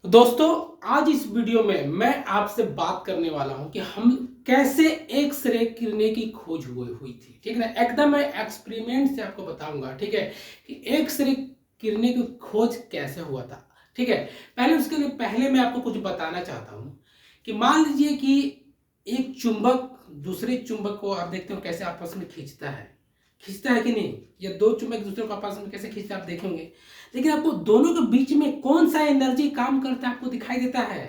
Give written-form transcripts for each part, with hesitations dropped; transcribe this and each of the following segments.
दोस्तों, आज इस वीडियो में मैं आपसे बात करने वाला हूं कि हम कैसे एक्स-रे किरणें की खोज हुई थी। ठीक है ना, एकदम मैं एक्सपेरिमेंट से आपको बताऊंगा। ठीक है कि एक्स-रे किरणें की खोज कैसे हुआ था। ठीक है, उसके लिए पहले मैं आपको कुछ बताना चाहता हूं कि मान लीजिए कि एक चुंबक दूसरे चुंबक को आप देखते हो कैसे आपस में खींचता है कि नहीं। ये दो चुंबक दूसरे को आपस में कैसे खींचते हैं आप देखेंगे। लेकिन आपको दोनों के बीच में कौन सा एनर्जी काम करता है आपको दिखाई देता है?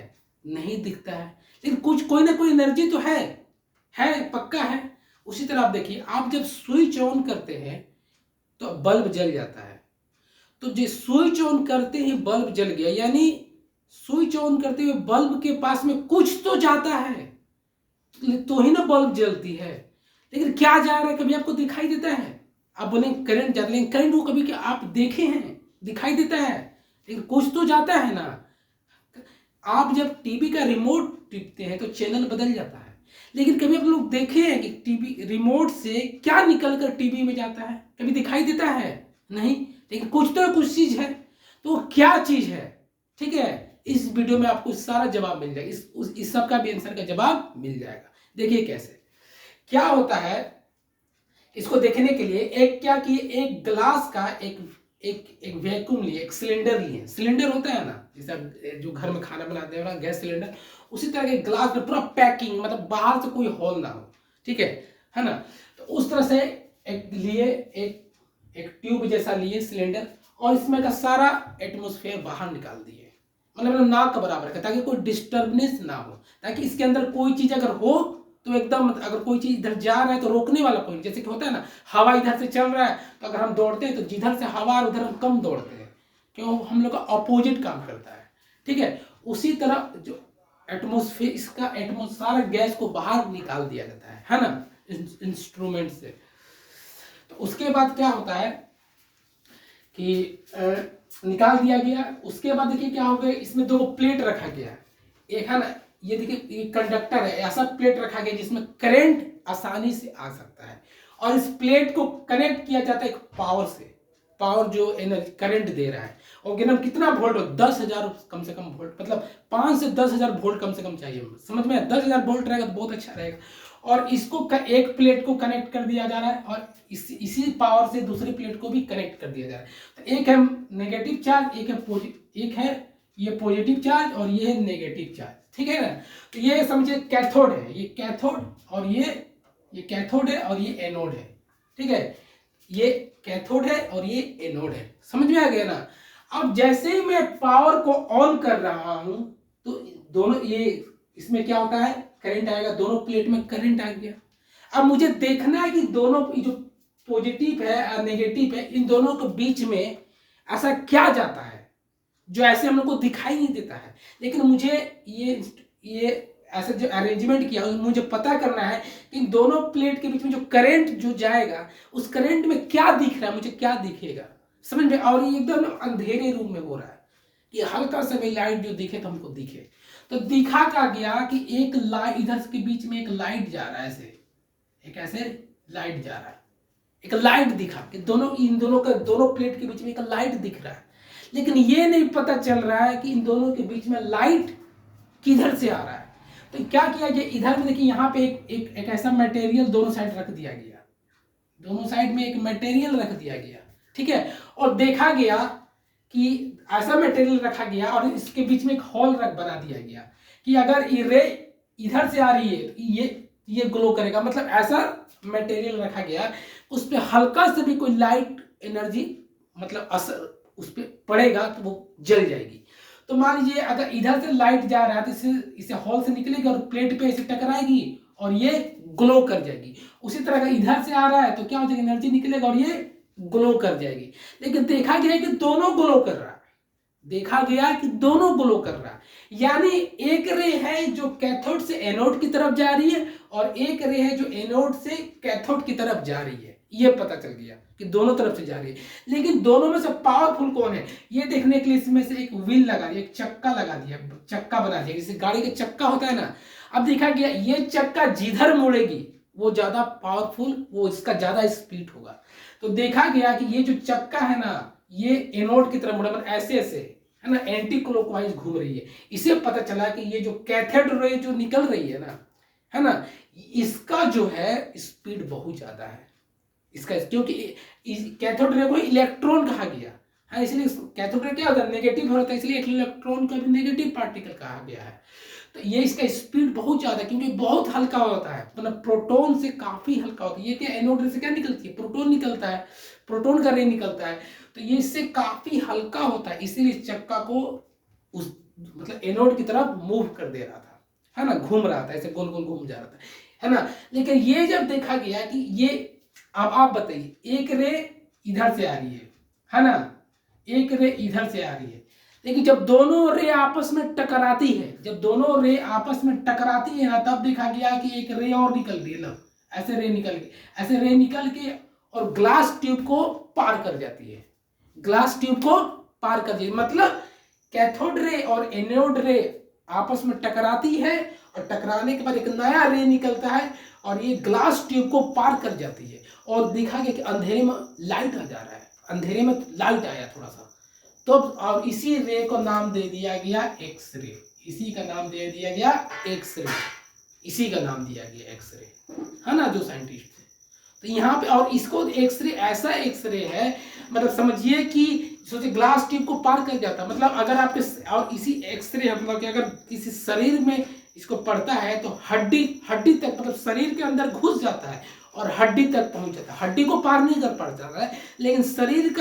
नहीं दिखता है। लेकिन कुछ कोई ना कोई एनर्जी तो है पक्का है। उसी तरह आप देखिए, आप जब स्विच ऑन करते हैं तो बल्ब जल जाता है। तो जो स्विच ऑन करते ही बल्ब जल गया, यानी स्विच ऑन करते हुए बल्ब के पास में कुछ तो जाता है तो ही ना बल्ब जलती है। लेकिन क्या जा रहा है कभी आपको दिखाई देता है? आप बोले करंट जाता है, लेकिन करंट वो कभी क्या आप देखे हैं दिखाई देता है? लेकिन कुछ तो जाता है ना। आप जब टीवी का रिमोट टिपते हैं तो चैनल बदल जाता है, लेकिन कभी आप लोग देखे हैं कि टीवी रिमोट से क्या निकल कर टीवी में जाता है? कभी दिखाई देता है? नहीं। लेकिन कुछ चीज है। तो वो क्या चीज है? ठीक है, इस वीडियो में आपको सारा जवाब मिल जाएगा। इस सब का भी आंसर का जवाब मिल जाएगा। देखिए कैसे क्या होता है। इसको देखने के लिए एक क्या किए, एक ग्लास का एक एक एक वैक्यूम लिए, एक सिलेंडर लिए। सिलेंडर होता है ना, जैसे जो घर में खाना बनाते हैं ना, गैस सिलेंडर, उसी तरह के ग्लास में पूरा पैकिंग, मतलब बाहर से कोई होल ना हो। ठीक है ना। तो उस तरह से एक लिए, एक ट्यूब जैसा लिए सिलेंडर, और इसमें का सारा एटमॉस्फेयर बाहर निकाल दिए, मतलब नाक के बराबर का, ताकि कोई डिस्टर्बनेस ना हो, ताकि इसके अंदर कोई चीज अगर हो तो एकदम, अगर कोई चीज इधर जा रहा है तो रोकने वाला कोई, जैसे कि होता है ना, हवा इधर से चल रहा है तो अगर हम दौड़ते हैं तो जिधर से हवा उधर हम कम दौड़ते हैं, क्यों? हम लोग का अपोजिट काम करता है। ठीक है, उसी तरह जो एटमोस्फेयर, इसका एटमोस्फेयर सारा गैस को बाहर निकाल दिया जाता है ना, इंस्ट्रूमेंट से। तो उसके बाद क्या होता है कि निकाल दिया गया। उसके बाद देखिए क्या हो गया, इसमें दो प्लेट रखा गया। एक है ना, ये देखिए, ये कंडक्टर है, ऐसा प्लेट रखा गया जिसमें करंट आसानी से आ सकता है, और इस प्लेट को कनेक्ट किया जाता है एक पावर से। पावर जो एनर्जी करंट दे रहा है, और गिनम कितना वोल्ट हो, 10,000 कम से कम वोल्ट, मतलब 5 से 10,000 वोल्ट कम से कम चाहिए। समझ में? 10,000 वोल्ट रहेगा तो बहुत अच्छा रहेगा। और इसको एक प्लेट को कनेक्ट कर दिया जा रहा है, और इसी पावर से दूसरी प्लेट को भी कनेक्ट कर दिया जा रहा है। तो एक है नेगेटिव चार्ज, एक है ये पॉजिटिव चार्ज, और ये है नेगेटिव चार्ज। ठीक है ना। तो ये समझिए कैथोड है, ये कैथोड, और ये कैथोड है, और ये एनोड है। ठीक है, ये कैथोड है और ये एनोड है। समझ में आ गया ना। अब जैसे ही मैं पावर को ऑन कर रहा हूं तो दोनों, ये इसमें क्या होता है, करंट आएगा, दोनों प्लेट में करंट आ गया। अब मुझे देखना है कि दोनों जो पॉजिटिव है और नेगेटिव है, इन दोनों के बीच में ऐसा क्या जाता है जो ऐसे हम लोग को दिखाई नहीं देता है। लेकिन मुझे ये ऐसा जो अरेंजमेंट किया, मुझे पता करना है कि इन दोनों प्लेट के बीच में जो करंट जो जाएगा, उस करंट में क्या दिख रहा है, मुझे क्या दिखेगा। समझ में? और ये एकदम अंधेरे रूम में हो रहा है कि हल्का सा भी लाइट जो दिखे तो हमको दिखे। तो दिखा क्या गया कि एक लाइट इधर के बीच में एक लाइट जा रहा है, ऐसे लाइट जा रहा है। एक लाइट दिखा कि इन दोनों प्लेट के बीच में एक लाइट दिख रहा है। लेकिन ये नहीं पता चल रहा है कि इन दोनों के बीच में लाइट किधर से आ रहा है। तो क्या किया गया, इधर में देखिए, यहाँ पे एक ऐसा मटेरियल दोनों साइड रख दिया गया, दोनों साइड में एक मटेरियल रख दिया गया। ठीक है, और देखा गया कि ऐसा मटेरियल रखा गया और इसके बीच में एक होल बना दिया गया कि अगर ये रे इधर से आ रही है ये ग्लो करेगा, मतलब ऐसा मटेरियल रखा गया, उस पर हल्का से भी कोई लाइट एनर्जी, मतलब असर उस पर पड़ेगा तो वो जल जाएगी। तो मान लीजिए अगर इधर से लाइट जा रहा है तो इसे हॉल से निकलेगी और प्लेट पे इसे टकराएगी और ये ग्लो कर जाएगी। उसी तरह अगर इधर से आ रहा है तो क्या हो जाएगा, एनर्जी निकलेगा और ये ग्लो कर जाएगी। लेकिन देखा गया कि दोनों ग्लो कर रहा है, देखा गया कि दोनों ग्लो कर रहा है। यानी एक रे है जो कैथोड से एनोड की तरफ जा रही है, और एक रे है जो एनोड से कैथोड की तरफ जा रही है। ये पता चल गया कि दोनों तरफ से जा रही है। लेकिन दोनों में से पावरफुल कौन है, ये देखने के लिए इसमें से एक व्हील लगा दिया, एक चक्का लगा दिया, चक्का बना दिया, जैसे गाड़ी का चक्का होता है ना। अब देखा गया ये चक्का जिधर मुड़ेगी वो ज्यादा पावरफुल, वो इसका ज्यादा स्पीड होगा। तो देखा गया कि ये जो चक्का है ना, ये एनोड की तरफ मुड़े, मतलब ऐसे ऐसे, है ना, एंटी क्लॉकवाइज घूम रही है। इसे पता चला कि ये जो कैथोड रे जो निकल रही है ना, इसका जो है स्पीड बहुत ज्यादा है इसका, क्योंकि कैथोड रे को इलेक्ट्रॉन कहा गया है, इसलिए कैथोड रे क्या होता है, नेगेटिव होता है, इसलिए इलेक्ट्रॉन का भी नेगेटिव पार्टिकल कहा गया है। तो ये इसका स्पीड बहुत ज्यादा, क्योंकि बहुत हल्का होता है, मतलब प्रोटॉन से काफी हल्का होता है। ये क्या एनोड रे से क्या निकलती है, प्रोटॉन निकलता है, प्रोटॉन का रे निकलता है, तो ये इससे काफी हल्का होता है, इसीलिए इस चक्का को उस मतलब एनोड की तरफ मूव कर दे रहा था, है ना, घूम रहा था, ऐसे गोल गोल घूम जा रहा था, है ना। लेकिन ये जब देखा गया कि ये, अब आप बताइए, एक रे इधर से आ रही है ना, एक रे इधर से आ रही है, लेकिन जब दोनों रे आपस में टकराती है, जब दोनों रे आपस में टकराती है ना, तब देखा गया कि एक रे और निकल रही है, लो ऐसे रे निकल के, ऐसे रे निकल के और ग्लास ट्यूब को पार कर जाती है, ग्लास ट्यूब को पार कर जाती है, मतलब कैथोड रे और एनोड रे आपस में टकराती है, और टकराने के बाद एक नया रे निकलता है और ये ग्लास ट्यूब को पार कर जाती है, और देखा गया कि अंधेरे में लाइट आ जा रहा है, अंधेरे में लाइट आया थोड़ा सा, तो और इसी रे को नाम दे दिया गया एक्स रे, इसी का नाम दे दिया गया एक्स रे, इसी का नाम दिया गया एक्स रे, है ना, जो साइंटिस्ट थे। तो यहाँ पे, और इसको एक्सरे, ऐसा एक्सरे है, मतलब समझिए कि सोचिए ग्लास ट्यूब को पार कर जाता, मतलब अगर आपके, और इसी एक्सरे मतलब कि अगर किसी शरीर में इसको पड़ता है तो हड्डी तक, मतलब शरीर के अंदर घुस जाता है और हड्डी तक पहुंच जाता है, हड्डी को पार नहीं कर पाता है, लेकिन शरीर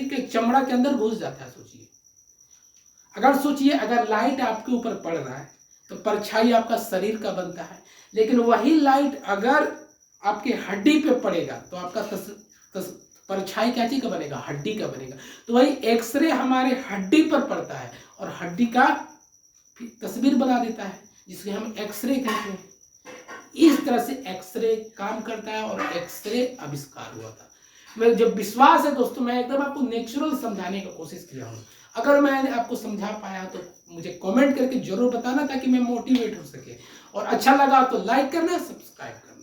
के चमड़ा के अंदर घुस जाता है। सोचिए अगर लाइट आपके ऊपर पड़ रहा है तो परछाई आपका शरीर का बनता है, लेकिन वही लाइट अगर आपके हड्डी पे पड़ेगा तो आपका परछाई क्या चीज का बनेगा, हड्डी का बनेगा। तो वही एक्सरे हमारे हड्डी पर पड़ता है और हड्डी का तस्वीर बना देता है, जिसके हम एक्सरे कहते हैं। इस तरह से एक्सरे काम करता है और एक्सरे आविष्कार हुआ था। मैं जब विश्वास है दोस्तों, मैं एकदम आपको नेचुरल समझाने की कोशिश किया हूँ। अगर मैंने आपको समझा पाया तो मुझे कमेंट करके जरूर बताना, ताकि मैं मोटिवेट हो सके, और अच्छा लगा तो लाइक करना, सब्सक्राइब करना।